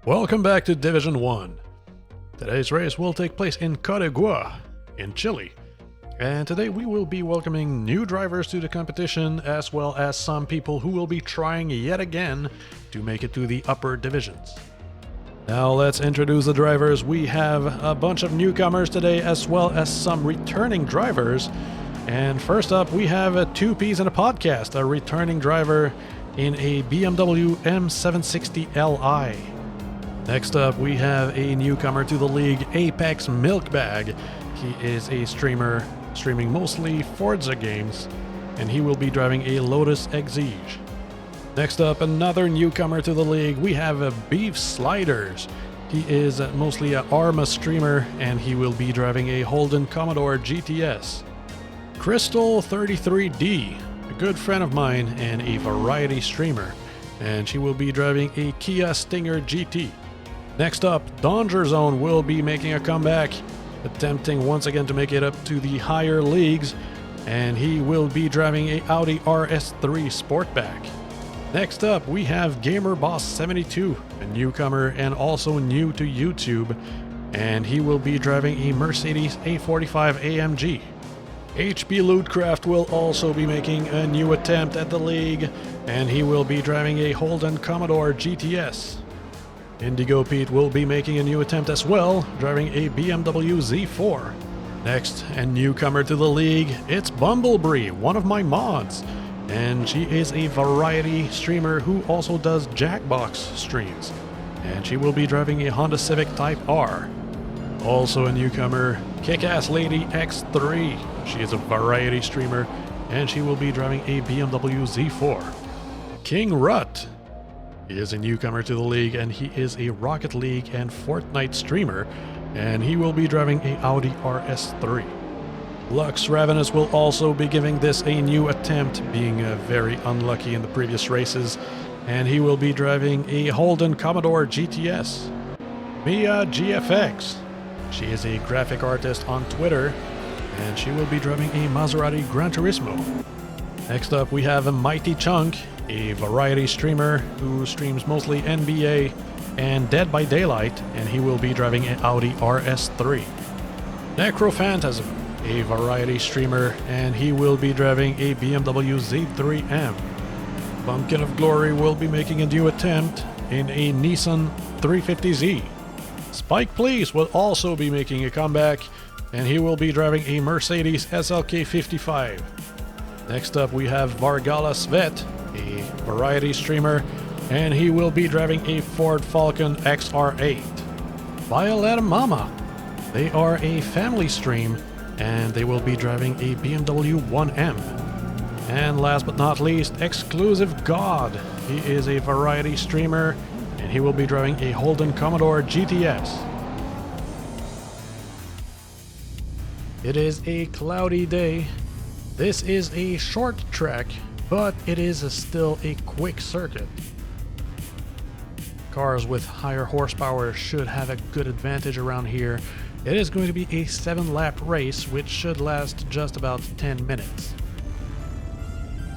Welcome back to Division 1. Today's race will take place in Codegua, in Chile. And today we will be welcoming new drivers to the competition, as well as some people who will be trying yet again to make it to the upper divisions. Now let's introduce the drivers. We have a bunch of newcomers today, as well as some returning drivers. And first up, we have a two-piece in a podcast, a returning driver in a BMW M760Li. Next up, we have a newcomer to the league, Apex Milkbag. He is a streamer, streaming mostly Forza games, and he will be driving a Lotus Exige. Next up, another newcomer to the league, we have a Beef Sliders. He is mostly an Arma streamer, and he will be driving a Holden Commodore GTS. Crystal 33D, a good friend of mine and a variety streamer, and she will be driving a Kia Stinger GT. Next up, Danger Zone will be making a comeback, attempting once again to make it up to the higher leagues, and he will be driving a Audi RS3 Sportback. Next up, we have GamerBoss72, a newcomer and also new to YouTube, and he will be driving a Mercedes A45 AMG. HB Lootcraft will also be making a new attempt at the league, and he will be driving a Holden Commodore GTS. Indigo Pete will be making a new attempt as well, driving a BMW Z4. Next, a newcomer to the league, it's Bumblebee, one of my mods, and she is a variety streamer who also does Jackbox streams, and she will be driving a Honda Civic Type R. Also a newcomer, Kick-Ass Lady X3. She is a variety streamer, and she will be driving a BMW Z4. King Rut. He is a newcomer to the league, and he is a Rocket League and Fortnite streamer, and he will be driving a Audi RS3. Lux Ravenous will also be giving this a new attempt, being very unlucky in the previous races, and he will be driving a Holden Commodore GTS. Mia GFX. She is a graphic artist on Twitter, and she will be driving a Maserati GranTurismo. Next up, we have a Mighty Chunk, a variety streamer who streams mostly NBA and Dead by Daylight, and he will be driving an Audi RS3. Necrophantasm, a variety streamer, and he will be driving a BMW Z3M. Pumpkin of Glory will be making a new attempt in a Nissan 350Z. Spike Please will also be making a comeback, and he will be driving a Mercedes SLK 55. Next up, we have Vargala Svet, a variety streamer, and he will be driving a Ford Falcon XR8. Violetta Mama, they are a family stream, and they will be driving a BMW 1M. And last but not least, Exclusive God. He is a variety streamer, and he will be driving a Holden Commodore GTS. It is a cloudy day. This is a short track, but it is still a quick circuit. Cars with higher horsepower should have a good advantage around here. It is going to be a 7-lap race, which should last just about 10 minutes.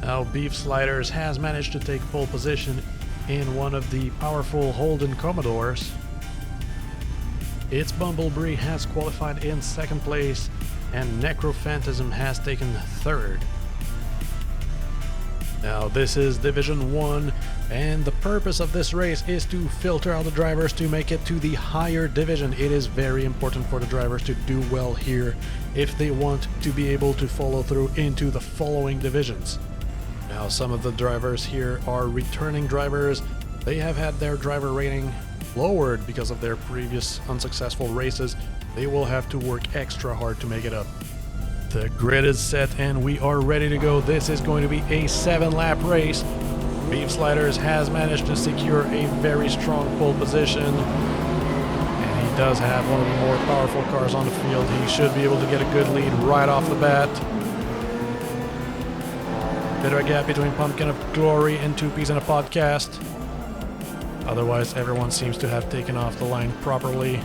Now, Beef Sliders has managed to take pole position in one of the powerful Holden Commodores. Its Bumblebee has qualified in second place, and Necrophantasm has taken third. Now, this is Division 1, and the purpose of this race is to filter out the drivers to make it to the higher division. It is very important for the drivers to do well here if they want to be able to follow through into the following divisions. Now, some of the drivers here are returning drivers. They have had their driver rating lowered because of their previous unsuccessful races. They will have to work extra hard to make it up. The grid is set and we are ready to go. This is going to be a 7-lap race. Beef Sliders has managed to secure a very strong pole position, and he does have one of the more powerful cars on the field. He should be able to get a good lead right off the bat. Bit of a gap between Pumpkin of Glory and Two-Piece in a Podcast. Otherwise, everyone seems to have taken off the line properly.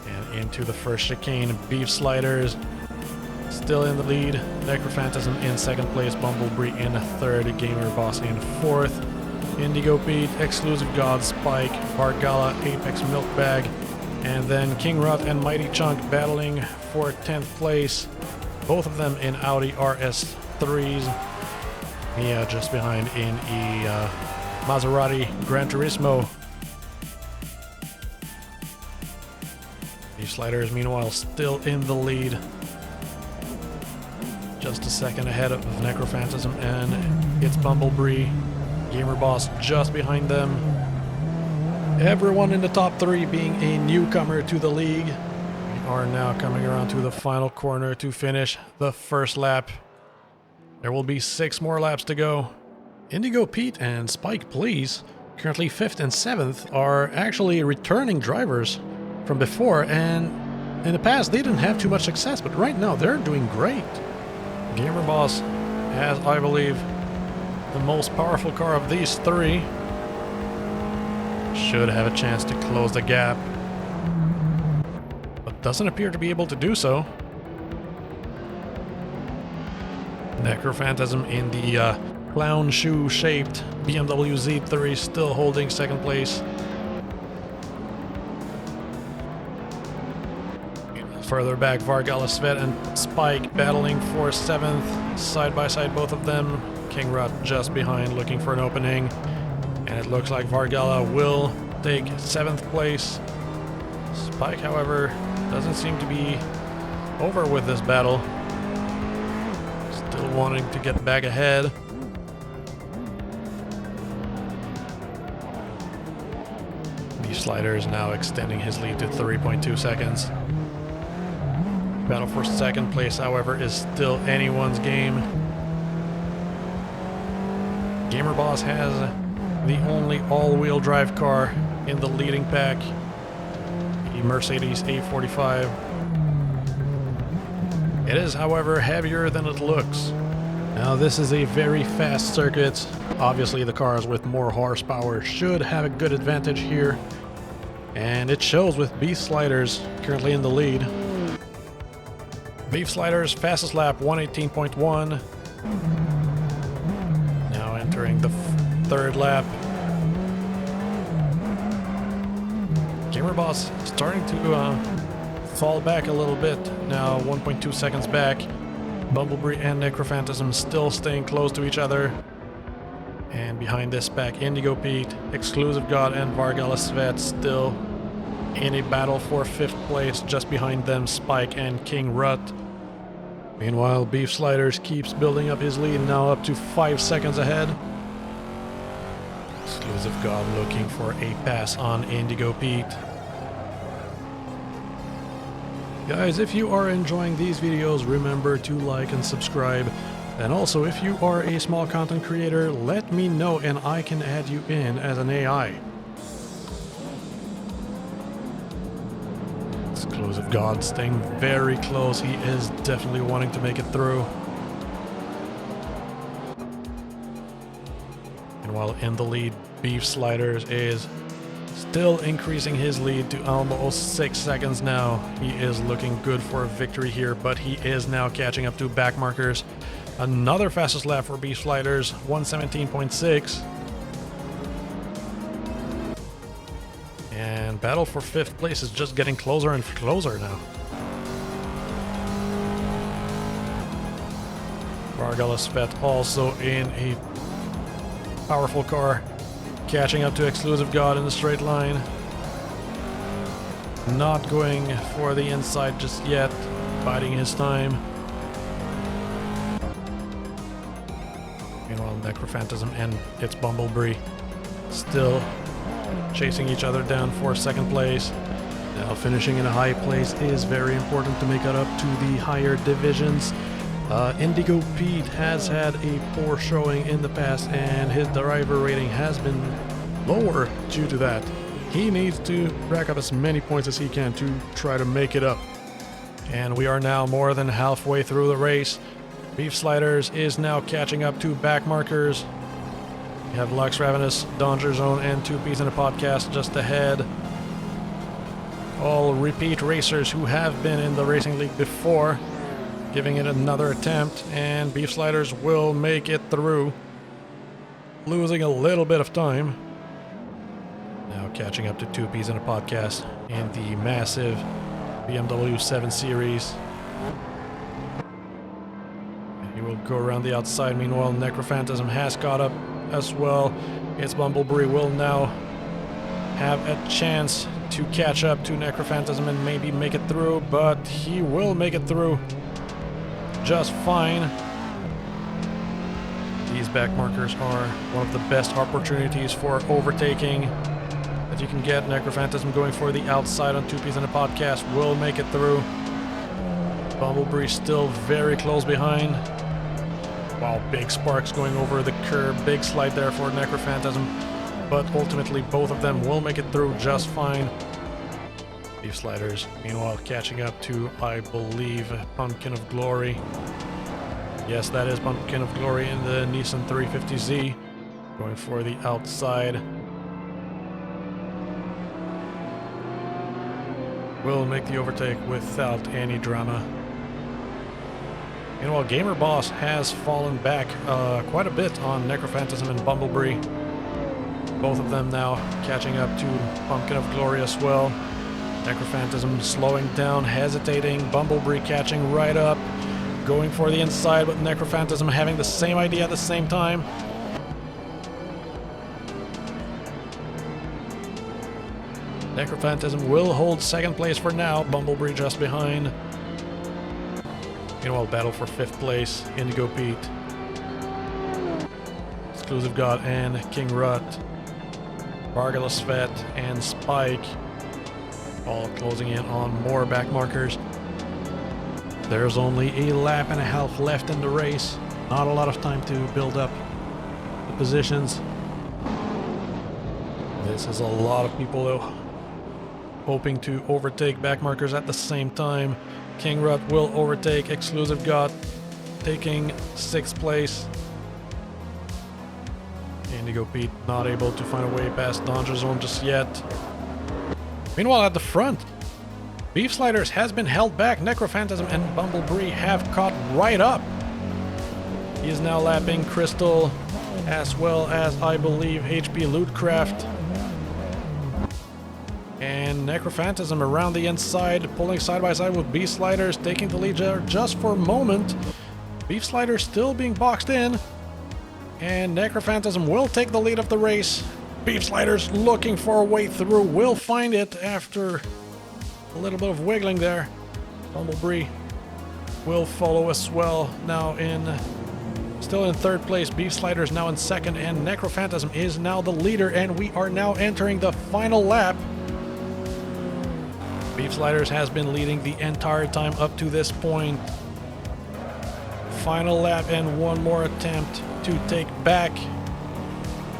And into the first chicane, Beef Sliders still in the lead. Necrophantasm in second place, Bumblebee in third, Gamer Boss in fourth. Indigo Pete, Exclusive God, Spike, Vargala, Apex Milkbag, and then King Rut and Mighty Chunk battling for 10th place. Both of them in Audi RS3s. Mia just behind in a Maserati GranTurismo. Beef Sliders, meanwhile, still in the lead. Just a second ahead of Necrophantasm and it's Bumblebee. Gamer Boss just behind them. Everyone in the top 3 being a newcomer to the league. We are now coming around to the final corner to finish the first lap. There will be 6 more laps to go. Indigo Pete and Spike Please, currently 5th and 7th, are actually returning drivers from before, and in the past they didn't have too much success, but right now they're doing great. Gamer Boss has, I believe, the most powerful car of these 3. Should have a chance to close the gap, but doesn't appear to be able to do so. Necrophantasm in the clown shoe shaped BMW Z3 still holding 2nd place. Further back, Vargala, Svet and Spike battling for 7th, side by side both of them. King Rut just behind looking for an opening, and it looks like Vargala will take 7th place. Spike, however, doesn't seem to be over with this battle. Still wanting to get back ahead. Beef Sliders now extending his lead to 3.2 seconds. Battle for 2nd place, however, is still anyone's game. Gamer Boss has the only all-wheel drive car in the leading pack, the Mercedes A45. It is, however, heavier than it looks. Now, this is a very fast circuit. Obviously, the cars with more horsepower should have a good advantage here, and it shows with Beef Sliders currently in the lead. Beef Sliders, fastest lap, 118.1. Now entering the 3rd lap. Gamer Boss starting to fall back a little bit, now 1.2 seconds back. Bumblebee and Necrophantasm still staying close to each other. And behind this pack, Indigo Pete, Exclusive God and Vargala Svet still in a battle for 5th place. Just behind them, Spike and King Rut. Meanwhile, Beef Sliders keeps building up his lead, now up to 5 seconds ahead. Exclusive God looking for a pass on Indigo Pete. Guys, if you are enjoying these videos, remember to like and subscribe. And also, if you are a small content creator, let me know and I can add you in as an AI. Exclusive God staying very close. He is definitely wanting to make it through. And while in the lead, Beef Sliders is still increasing his lead to almost 6 seconds now. He is looking good for a victory here, but he is now catching up to back markers. Another fastest lap for Beef Sliders, 117.6. And battle for 5th place is just getting closer and closer now. Vargala Svet also in a powerful car, catching up to Exclusive God in the straight line. Not going for the inside just yet, biding his time. Meanwhile, Necrophantasm and its Bumblebee still chasing each other down for 2nd place. Now finishing in a high place is very important to make it up to the higher divisions. Indigo Pete has had a poor showing in the past and his driver rating has been lower due to that. He needs to rack up as many points as he can to try to make it up. And we are now more than halfway through the race. Beef Sliders is now catching up to back markers. We have Lux Ravenous, Danger Zone, and 2 Ps in a Podcast just ahead. All repeat racers who have been in the Racing League before, giving it another attempt, and Beef Sliders will make it through. losing a little bit of time. Now catching up to 2Ps in a podcast in the massive BMW 7 Series. He will go around the outside. Meanwhile, Necrophantasm has caught up as well. Its Bumblebee will now have a chance to catch up to Necrophantasm and maybe make it through, but he will make it through just fine. These back markers are one of the best opportunities for overtaking that you can get. Necrophantasm going for the outside on 2Ps in a podcast will make it through. Bumblebee still very close behind. Wow, big sparks going over the curb. Big slide there for Necrophantasm. But ultimately, both of them will make it through just fine. Beef Sliders, meanwhile, catching up to, I believe, Pumpkin of Glory. Yes, that is Pumpkin of Glory in the Nissan 350Z. Going for the outside. Will make the overtake without any drama. Meanwhile, Gamer Boss has fallen back quite a bit on Necrophantasm and Bumblebee. Both of them now catching up to Pumpkin of Glory as well. Necrophantasm slowing down, hesitating. Bumblebee catching right up. Going for the inside, but Necrophantasm having the same idea at the same time. Necrophantasm will hold second place for now. Bumblebee just behind. Meanwhile, battle for 5th place. Indigo Pete, Exclusive God, and King Rut. Bargala Svet and Spike all closing in on more back markers. There's only a lap and a half left in the race. Not a lot of time to build up the positions. This is a lot of people though, hoping to overtake back markers at the same time. King Rut will overtake Exclusive God, taking 6th place. Indigo Pete not able to find a way past Danger Zone just yet. Meanwhile, at the front, Beef Sliders has been held back. Necrophantasm and Bumblebee have caught right up. He is now lapping Crystal, as well as, I believe, HP Lootcraft. And Necrophantasm around the inside, pulling side by side with Beef Sliders, taking the lead there just for a moment. Beef Sliders still being boxed in. And Necrophantasm will take the lead of the race. Beef Sliders looking for a way through, will find it after a little bit of wiggling there. Bumblebee will follow as well. Now still in 3rd place. Beef Sliders now in 2nd, and Necrophantasm is now the leader, and we are now entering the final lap. Beef Sliders has been leading the entire time up to this point. Final lap and one more attempt to take back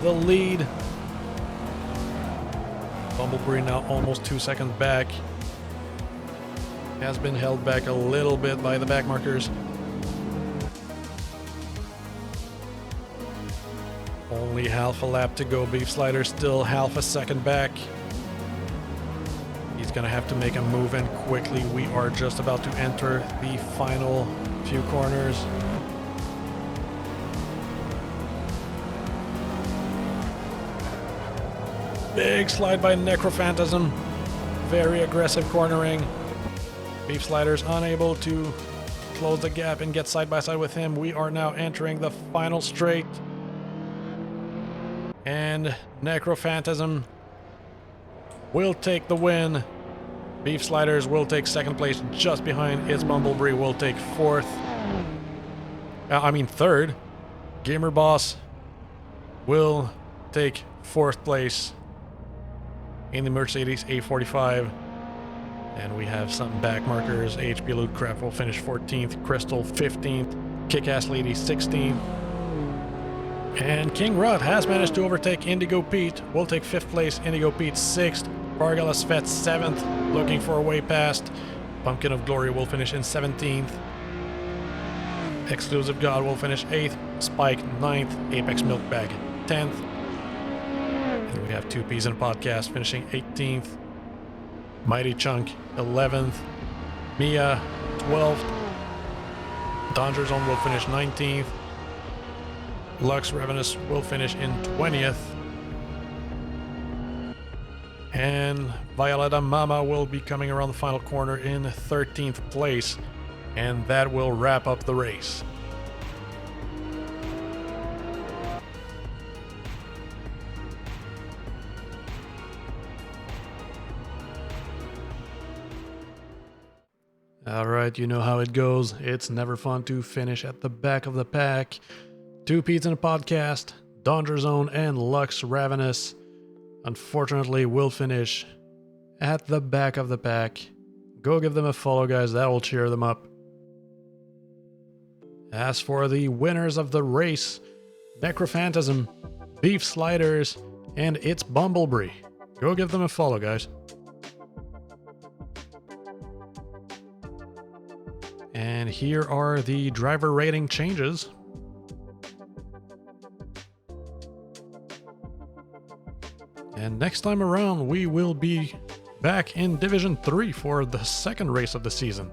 the lead. Bumblebee now almost 2 seconds back. Has been held back a little bit by the back markers. Only half a lap to go. Beef Slider still half a second back. He's gonna have to make a move, and quickly. We are just about to enter the final few corners. Big slide by Necrophantasm. Very aggressive cornering. Beef Slider's unable to close the gap and get side by side with him. We are now entering the final straight. And Necrophantasm will take the win. Beef Sliders will take 2nd place just behind. Its Bumblebee will take 3rd. Gamer Boss will take 4th place in the Mercedes A45. And we have some back markers. HP Lootcraft will finish 14th, Crystal 15th, Kick-Ass Lady 16th. And King Rut has managed to overtake Indigo Pete. Will take 5th place, Indigo Pete 6th, Bargala Svet 7th, looking for a way past. Pumpkin of Glory will finish in 17th. Exclusive God will finish 8th, Spike 9th, Apex Milkbag 10th. And we have 2Ps in a podcast finishing 18th. Mighty Chunk 11th, Mia 12th, Danger Zone will finish 19th, Lux Ravenous will finish in 20th. And Violetta Mama will be coming around the final corner in 13th place. And that will wrap up the race. Alright, you know how it goes. It's never fun to finish at the back of the pack. Two Pete's in a podcast, Danger Zone and Lux Ravenous, unfortunately, will finish at the back of the pack. Go give them a follow, guys. That will cheer them up. As for the winners of the race, Necrophantasm, Beef Sliders, and It's Bumblebee. Go give them a follow, guys. And here are the driver rating changes. And next time around, we will be back in Division 3 for the second race of the season.